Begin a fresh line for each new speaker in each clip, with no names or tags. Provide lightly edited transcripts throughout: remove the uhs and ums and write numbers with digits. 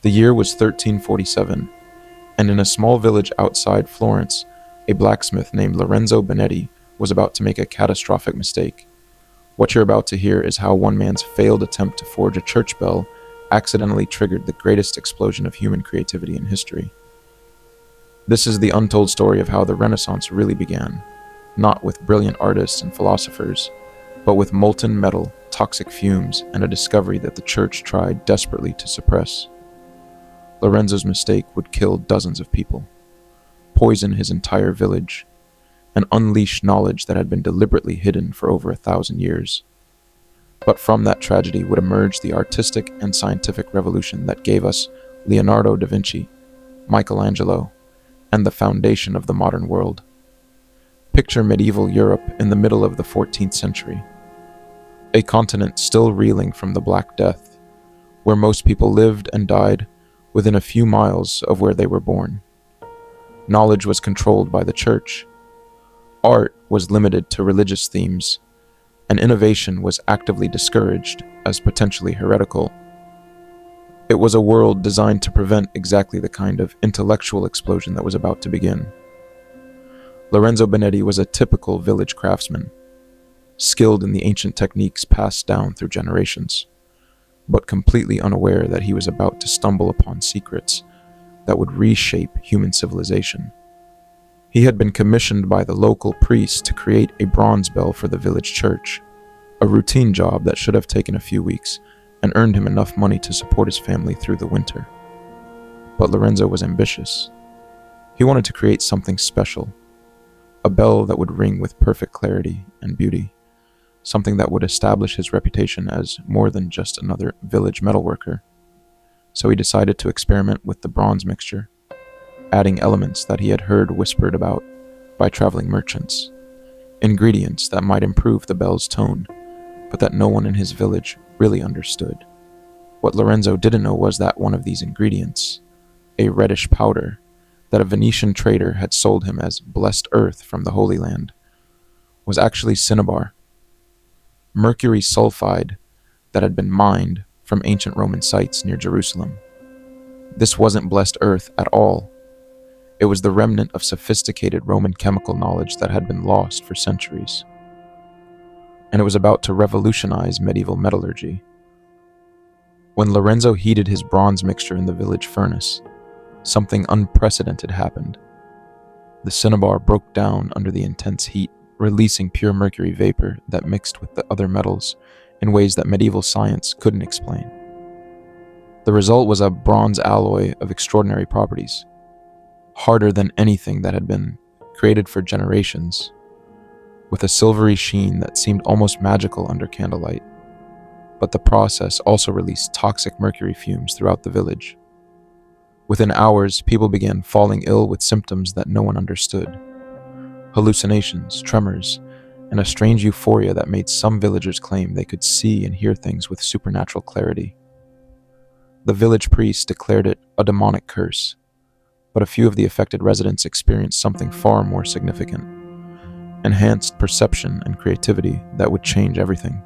The year was 1347, and in a small village outside Florence, a blacksmith named Lorenzo Benetti was about to make a catastrophic mistake. What you're about to hear is how one man's failed attempt to forge a church bell accidentally triggered the greatest explosion of human creativity in history. This is the untold story of how the Renaissance really began, not with brilliant artists and philosophers, but with molten metal, toxic fumes, and a discovery that the church tried desperately to suppress. Lorenzo's mistake would kill dozens of people, poison his entire village, and unleash knowledge that had been deliberately hidden for over 1,000 years. But from that tragedy would emerge the artistic and scientific revolution that gave us Leonardo da Vinci, Michelangelo, and the foundation of the modern world. Picture medieval Europe in the middle of the 14th century, a continent still reeling from the Black Death, where most people lived and died within a few miles of where they were born. Knowledge was controlled by the church. Art was limited to religious themes, and innovation was actively discouraged as potentially heretical. It was a world designed to prevent exactly the kind of intellectual explosion that was about to begin. Lorenzo Benetti was a typical village craftsman, skilled in the ancient techniques passed down through generations, but completely unaware that he was about to stumble upon secrets that would reshape human civilization. He had been commissioned by the local priest to create a bronze bell for the village church, a routine job that should have taken a few weeks and earned him enough money to support his family through the winter. But Lorenzo was ambitious. He wanted to create something special, a bell that would ring with perfect clarity and beauty, something that would establish his reputation as more than just another village metalworker. So he decided to experiment with the bronze mixture, adding elements that he had heard whispered about by traveling merchants, ingredients that might improve the bell's tone, but that no one in his village really understood. What Lorenzo didn't know was that one of these ingredients, a reddish powder that a Venetian trader had sold him as blessed earth from the Holy Land, was actually cinnabar, mercury sulfide that had been mined from ancient Roman sites near Jerusalem. This wasn't blessed earth at all. It was the remnant of sophisticated Roman chemical knowledge that had been lost for centuries. And it was about to revolutionize medieval metallurgy. When Lorenzo heated his bronze mixture in the village furnace, something unprecedented happened. The cinnabar broke down under the intense heat, releasing pure mercury vapor that mixed with the other metals in ways that medieval science couldn't explain. The result was a bronze alloy of extraordinary properties, harder than anything that had been created for generations, with a silvery sheen that seemed almost magical under candlelight. But the process also released toxic mercury fumes throughout the village. Within hours, people began falling ill with symptoms that no one understood. Hallucinations, tremors, and a strange euphoria that made some villagers claim they could see and hear things with supernatural clarity. The village priest declared it a demonic curse, but a few of the affected residents experienced something far more significant: enhanced perception and creativity that would change everything.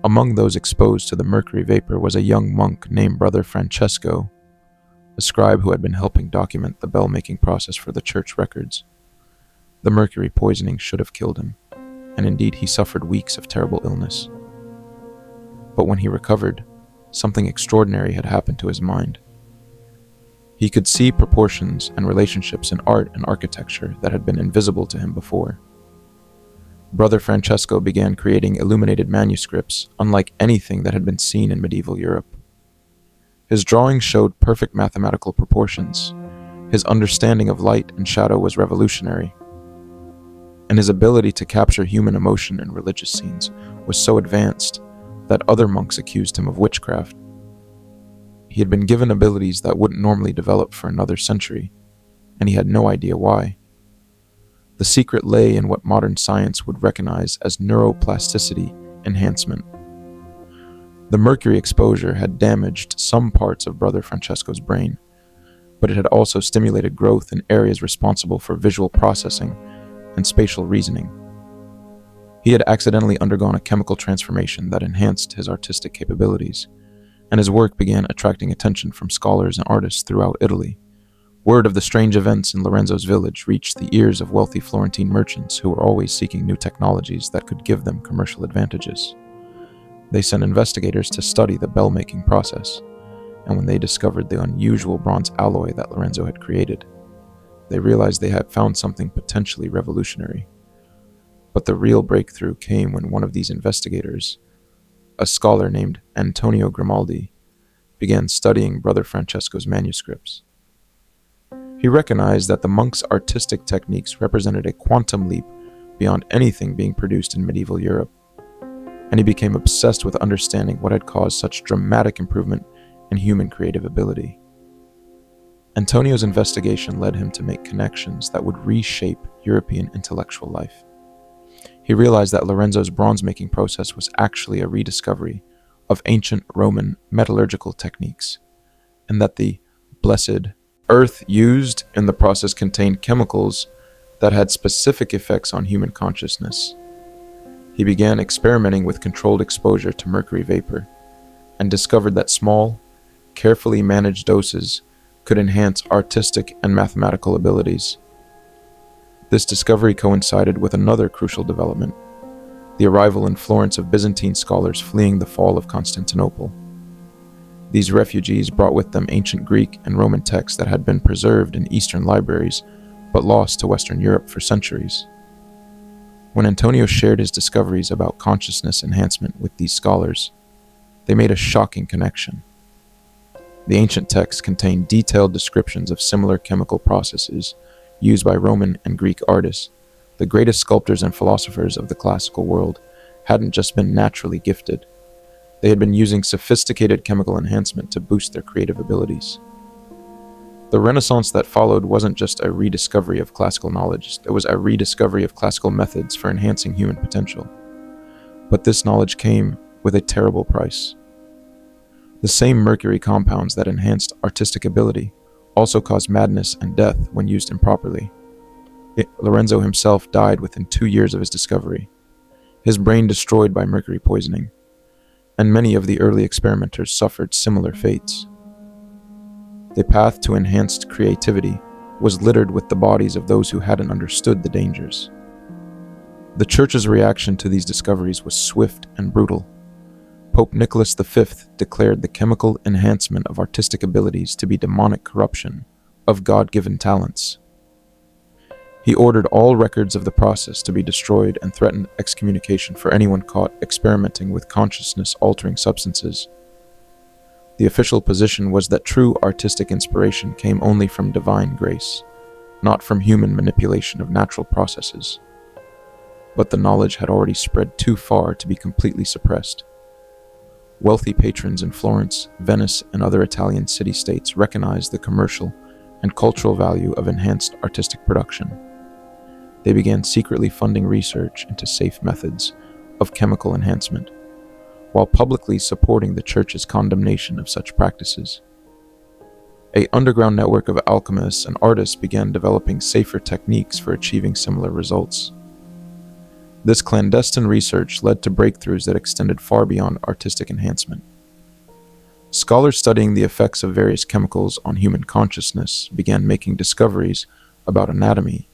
Among those exposed to the mercury vapor was a young monk named Brother Francesco, a scribe who had been helping document the bell-making process for the church records. The mercury poisoning should have killed him, and indeed he suffered weeks of terrible illness. But when he recovered, something extraordinary had happened to his mind. He could see proportions and relationships in art and architecture that had been invisible to him before. Brother Francesco began creating illuminated manuscripts unlike anything that had been seen in medieval Europe. His drawings showed perfect mathematical proportions. His understanding of light and shadow was revolutionary, and his ability to capture human emotion in religious scenes was so advanced that other monks accused him of witchcraft. He had been given abilities that wouldn't normally develop for another century, and he had no idea why. The secret lay in what modern science would recognize as neuroplasticity enhancement. The mercury exposure had damaged some parts of Brother Francesco's brain, but it had also stimulated growth in areas responsible for visual processing and spatial reasoning. He had accidentally undergone a chemical transformation that enhanced his artistic capabilities, and his work began attracting attention from scholars and artists throughout Italy. Word of the strange events in Lorenzo's village reached the ears of wealthy Florentine merchants who were always seeking new technologies that could give them commercial advantages. They sent investigators to study the bell-making process, and when they discovered the unusual bronze alloy that Lorenzo had created, they realized they had found something potentially revolutionary. But the real breakthrough came when one of these investigators, a scholar named Antonio Grimaldi, began studying Brother Francesco's manuscripts. He recognized that the monk's artistic techniques represented a quantum leap beyond anything being produced in medieval Europe, and he became obsessed with understanding what had caused such dramatic improvement in human creative ability. Antonio's investigation led him to make connections that would reshape European intellectual life. He realized that Lorenzo's bronze-making process was actually a rediscovery of ancient Roman metallurgical techniques, and that the blessed earth used in the process contained chemicals that had specific effects on human consciousness. He began experimenting with controlled exposure to mercury vapor, and discovered that small, carefully managed doses could enhance artistic and mathematical abilities. This discovery coincided with another crucial development: the arrival in Florence of Byzantine scholars fleeing the fall of Constantinople. These refugees brought with them ancient Greek and Roman texts that had been preserved in Eastern libraries but lost to Western Europe for centuries. When Antonio shared his discoveries about consciousness enhancement with these scholars, they made a shocking connection. The ancient texts contained detailed descriptions of similar chemical processes used by Roman and Greek artists. The greatest sculptors and philosophers of the classical world hadn't just been naturally gifted. They had been using sophisticated chemical enhancement to boost their creative abilities. The Renaissance that followed wasn't just a rediscovery of classical knowledge, it was a rediscovery of classical methods for enhancing human potential. But this knowledge came with a terrible price. The same mercury compounds that enhanced artistic ability also caused madness and death when used improperly. Lorenzo himself died within 2 years of his discovery, his brain destroyed by mercury poisoning, and many of the early experimenters suffered similar fates. The path to enhanced creativity was littered with the bodies of those who hadn't understood the dangers. The Church's reaction to these discoveries was swift and brutal. Pope Nicholas V declared the chemical enhancement of artistic abilities to be demonic corruption of God-given talents. He ordered all records of the process to be destroyed and threatened excommunication for anyone caught experimenting with consciousness-altering substances. The official position was that true artistic inspiration came only from divine grace, not from human manipulation of natural processes. But the knowledge had already spread too far to be completely suppressed. Wealthy patrons in Florence, Venice, and other Italian city-states recognized the commercial and cultural value of enhanced artistic production. They began secretly funding research into safe methods of chemical enhancement, while publicly supporting the Church's condemnation of such practices. An underground network of alchemists and artists began developing safer techniques for achieving similar results. This clandestine research led to breakthroughs that extended far beyond artistic enhancement. Scholars studying the effects of various chemicals on human consciousness began making discoveries about anatomy,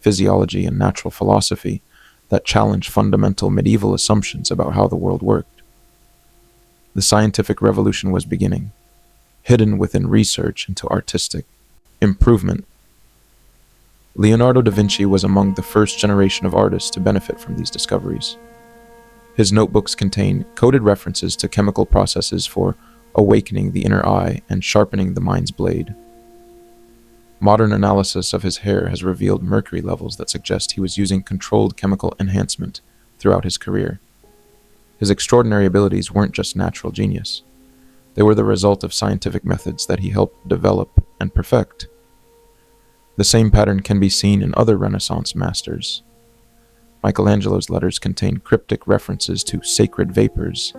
physiology, and natural philosophy that challenged fundamental medieval assumptions about how the world worked. The scientific revolution was beginning, hidden within research into artistic improvement. Leonardo da Vinci was among the first generation of artists to benefit from these discoveries. His notebooks contain coded references to chemical processes for awakening the inner eye and sharpening the mind's blade. Modern analysis of his hair has revealed mercury levels that suggest he was using controlled chemical enhancement throughout his career. His extraordinary abilities weren't just natural genius. They were the result of scientific methods that he helped develop and perfect. The same pattern can be seen in other Renaissance masters. Michelangelo's letters contain cryptic references to sacred vapors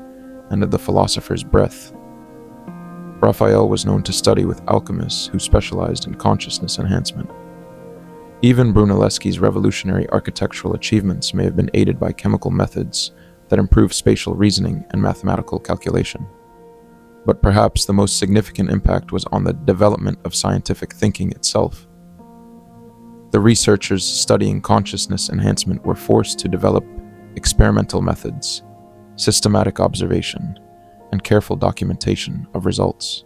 and the philosopher's breath. Raphael was known to study with alchemists who specialized in consciousness enhancement. Even Brunelleschi's revolutionary architectural achievements may have been aided by chemical methods that improved spatial reasoning and mathematical calculation. But perhaps the most significant impact was on the development of scientific thinking itself. The researchers studying consciousness enhancement were forced to develop experimental methods, systematic observation, and careful documentation of results.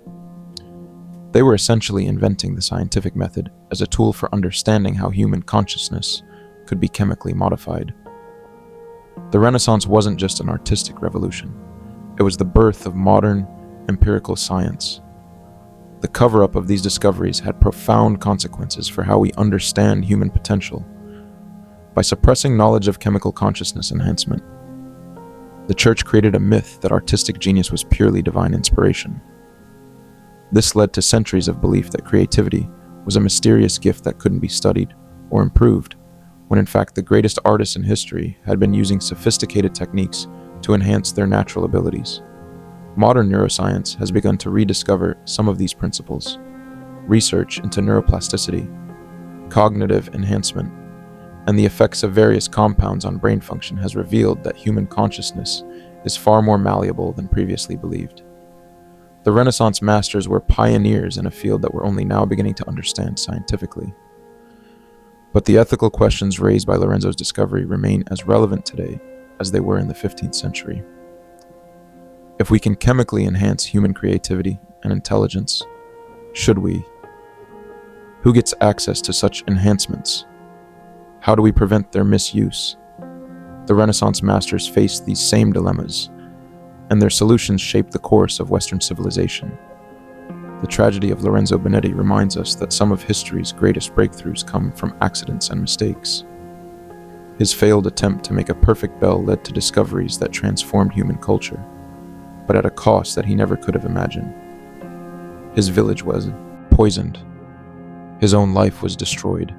They were essentially inventing the scientific method as a tool for understanding how human consciousness could be chemically modified. The Renaissance wasn't just an artistic revolution, it was the birth of modern, empirical science. The cover-up of these discoveries had profound consequences for how we understand human potential. By suppressing knowledge of chemical consciousness enhancement, the Church created a myth that artistic genius was purely divine inspiration. This led to centuries of belief that creativity was a mysterious gift that couldn't be studied or improved, when in fact the greatest artists in history had been using sophisticated techniques to enhance their natural abilities. Modern neuroscience has begun to rediscover some of these principles. Research into neuroplasticity, cognitive enhancement, and the effects of various compounds on brain function has revealed that human consciousness is far more malleable than previously believed. The Renaissance masters were pioneers in a field that we're only now beginning to understand scientifically. But the ethical questions raised by Lorenzo's discovery remain as relevant today as they were in the 15th century. If we can chemically enhance human creativity and intelligence, should we? Who gets access to such enhancements? How do we prevent their misuse? The Renaissance masters faced these same dilemmas, and their solutions shaped the course of Western civilization. The tragedy of Lorenzo Benetti reminds us that some of history's greatest breakthroughs come from accidents and mistakes. His failed attempt to make a perfect bell led to discoveries that transformed human culture, but at a cost that he never could have imagined. His village was poisoned. His own life was destroyed.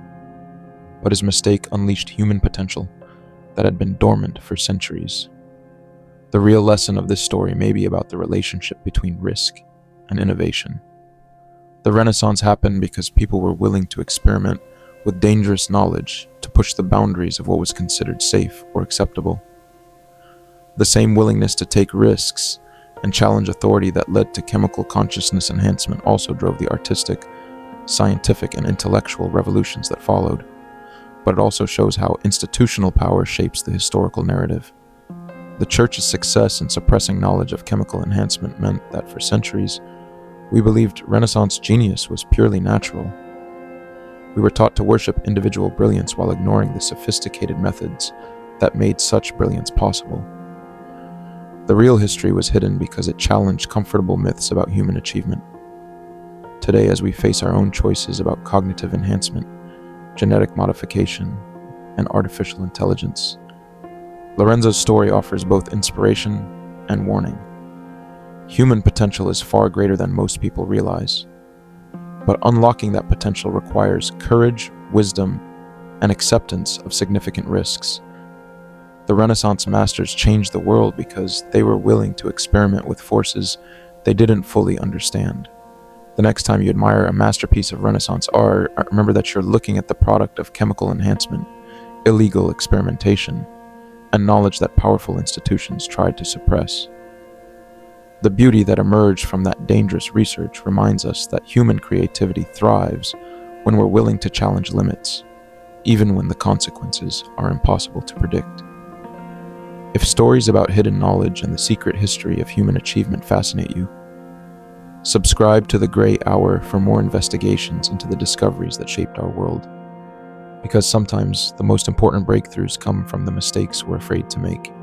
But his mistake unleashed human potential that had been dormant for centuries. The real lesson of this story may be about the relationship between risk and innovation. The Renaissance happened because people were willing to experiment with dangerous knowledge to push the boundaries of what was considered safe or acceptable. The same willingness to take risks and challenge authority that led to chemical consciousness enhancement also drove the artistic, scientific, and intellectual revolutions that followed. But it also shows how institutional power shapes the historical narrative. The Church's success in suppressing knowledge of chemical enhancement meant that for centuries, we believed Renaissance genius was purely natural. We were taught to worship individual brilliance while ignoring the sophisticated methods that made such brilliance possible. The real history was hidden because it challenged comfortable myths about human achievement. Today, as we face our own choices about cognitive enhancement, genetic modification, and artificial intelligence, Lorenzo's story offers both inspiration and warning. Human potential is far greater than most people realize, but unlocking that potential requires courage, wisdom, and acceptance of significant risks. The Renaissance masters changed the world because they were willing to experiment with forces they didn't fully understand. The next time you admire a masterpiece of Renaissance art, remember that you're looking at the product of chemical enhancement, illegal experimentation, and knowledge that powerful institutions tried to suppress. The beauty that emerged from that dangerous research reminds us that human creativity thrives when we're willing to challenge limits, even when the consequences are impossible to predict. If stories about hidden knowledge and the secret history of human achievement fascinate you, subscribe to The Gray Hour for more investigations into the discoveries that shaped our world. Because sometimes the most important breakthroughs come from the mistakes we're afraid to make.